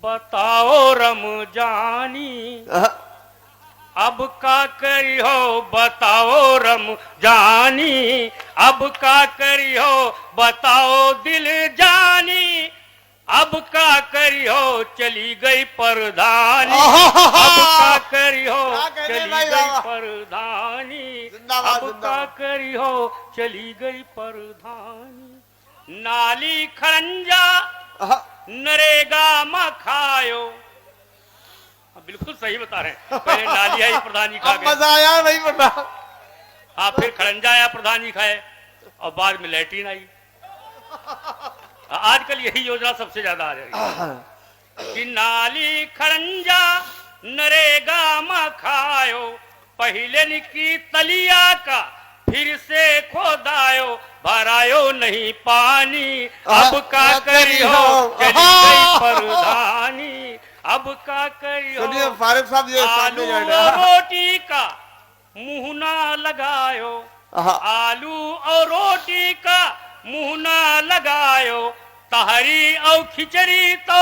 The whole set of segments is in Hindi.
बताओ रमजानी अब का करी हो, बताओ रमजानी अब का करी हो, बताओ दिल जानी अब का करी हो, चली गई परधानी अब का करी हो, चली गई परधानी अब का करी हो, चली गई परधानी। नाली खरंजा नरेगा में खायो, बिल्कुल सही बता रहे हैं। पहले नाली आई प्रधान जी खा गए, मजा आया नहीं पता। हाँ, फिर खरंजा आया प्रधान जी खाए और बाद में लैट्रिन आई। आजकल यही योजना सबसे ज्यादा आ रही है कि नाली खरंजा नरेगा में खायो, पहले निकी तलिया का फिर से खोदायो, भरायो नहीं पानी अब का करी हो, चली गई परधानी अब का करी हो। फारूक साहब ये आलू और रोटी का मुंह ना लगायो, आलू और रोटी का मुंह ना लगायो, तहरी और खिचड़ी तो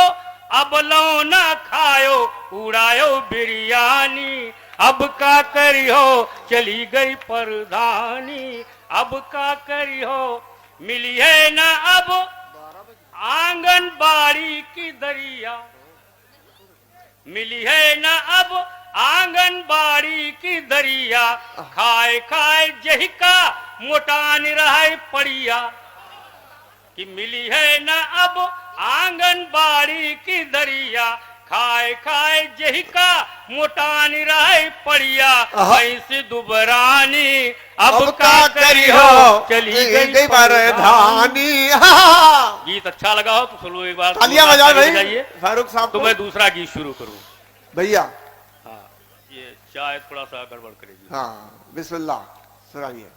अब लो ना खायो, उड़ायो बिरयानी अब का करी हो, चली गई परधानी अब का करी हो। मिली है ना अब आंगनबाड़ी की दरिया, मिली है ना अब आंगनबाड़ी की दरिया, खाए खाए जही का मोटान रहे पड़िया कि मिली है ना अब आंगनबाड़ी की दरिया, खाए खाए जही का मोटानी रहे पड़िया, ऐसी दुबरानी अब का करी हो, चली गई परधानी। गीत अच्छा लगा हो तो सुनो एक बार, तालियां बजाओ भाई फारूक साहब। तो मैं दूसरा गीत शुरू करूं भैया। हाँ, ये शायद थोड़ा सा गड़बड़ करेगी। हाँ, बिस्मिल्लाह सुनाइए।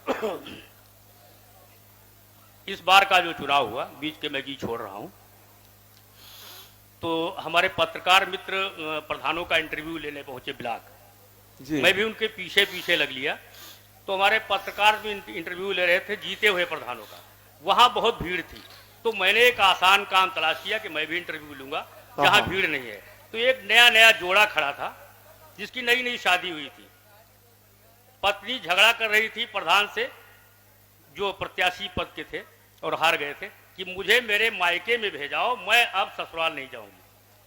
इस बार का जो चुनाव हुआ, बीच के मैं गीत छोड़ रहा हूं, तो हमारे पत्रकार मित्र प्रधानों का इंटरव्यू लेने पहुंचे ब्लॉक, मैं भी उनके पीछे पीछे लग लिया। तो हमारे पत्रकार भी इंटरव्यू ले रहे थे जीते हुए प्रधानों का, वहां बहुत भीड़ थी। तो मैंने एक आसान काम तलाश किया कि मैं भी इंटरव्यू लूंगा जहां भीड़ नहीं है। तो एक नया नया जोड़ा खड़ा था जिसकी नई नई शादी हुई थी, पत्नी झगड़ा कर रही थी प्रधान से जो प्रत्याशी पद के थे और हार गए थे कि मुझे मेरे मायके में भेजाओ, मैं अब ससुराल नहीं जाऊंगी।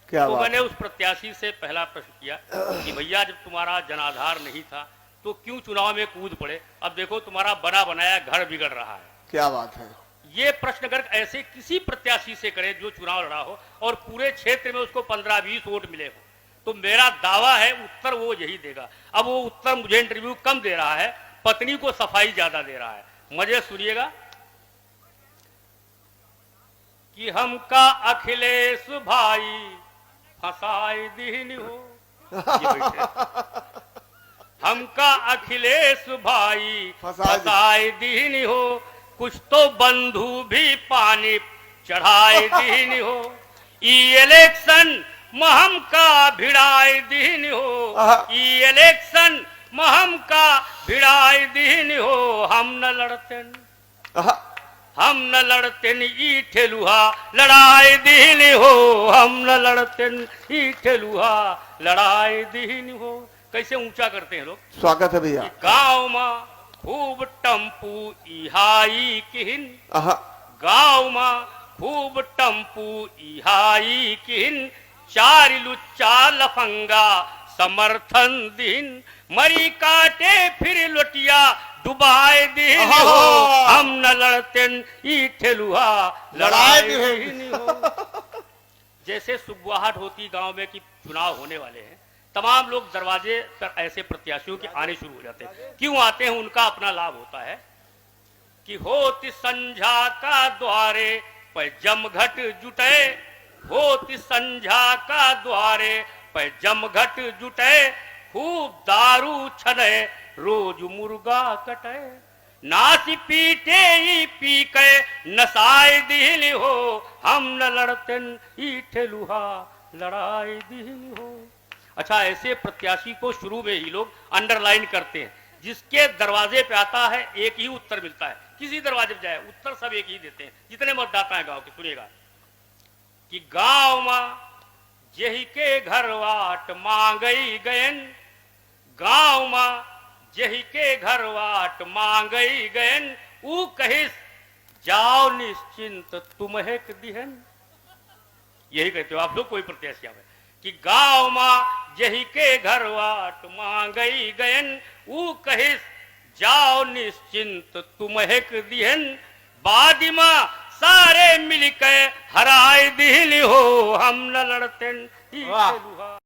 तो मैंने उस प्रत्याशी से पहला प्रश्न किया कि भैया जब तुम्हारा जनाधार नहीं था तो क्यों चुनाव में कूद पड़े, अब देखो तुम्हारा बना बनाया घर बिगड़ रहा है। क्या बात है। ये प्रश्न अगर ऐसे किसी प्रत्याशी से करे जो चुनाव लड़ा हो और पूरे क्षेत्र में उसको 15-20 वोट मिले हो, तो मेरा दावा है उत्तर वो यही देगा। अब वो उत्तर मुझे इंटरव्यू कम दे रहा है, पत्नी को सफाई ज्यादा दे रहा है। मजे सुनिएगा कि हमका अखिलेश भाई फसाई दीन हो, हमका अखिलेश भाई फसाई दीन हो, कुछ तो बंधु भी पानी चढ़ाई दीन हो, इलेक्शन महम का भिड़ाई दीन हो, इलेक्शन महम का भिड़ाई दीन हो, हम न लड़ते हम न लड़ते ई ठेलुहा लड़ाई दीन हो, हम न लड़ते ई ठेलुहा लड़ाई दीन हो। कैसे ऊंचा करते हैं लोग। स्वागत है भैया। गांव में खूब टम्पू इहाई किहिन, गांव में खूब टम्पू इहाई किहिन, चार लुच्चा लफंगा समर्थन दिन, मरी काटे फिर लोटिया डुबाए दिन हो, हम न लड़ते ई ठेलुहा लड़ाई दिन हो। जैसे सुगवाहट होती गांव में कि चुनाव होने वाले हैं, तमाम लोग दरवाजे पर ऐसे प्रत्याशियों के आने शुरू हो जाते हैं। क्यों आते हैं, उनका अपना लाभ होता है कि होती संझा का द्वारे पर जमघट जुटे, होती संझा का द्वारे पर जमघट जुटे, खूब दारू छने रोज मुर्गा कटे, नासी पीटे ही पी के नसाए दिल हो, हम न लड़ते ई ठेलुहा लड़ाई दिल हो। अच्छा, ऐसे प्रत्याशी को शुरू में ही लोग अंडरलाइन करते हैं, जिसके दरवाजे पे आता है एक ही उत्तर मिलता है। किसी दरवाजे पे जाए उत्तर सब एक ही देते हैं जितने मतदाता हैं गांव के। सुनिएगा कि गांव में जेही के घर वाट मांगई गयन गांव मां जेही के घर वाट मांगई गयन ऊ कहिस जाओ निश्चिंत तुम्हें दिहन। यही कहते हो आप लोग कोई प्रत्याशी आवे कि गांव मां जेही के घर वाट मांगई गयन ऊ कहिस जाओ निश्चिंत तुम्हें दिहन। बादिमा सारे मिलके हराए दिल हो हम न लड़ते। वाह।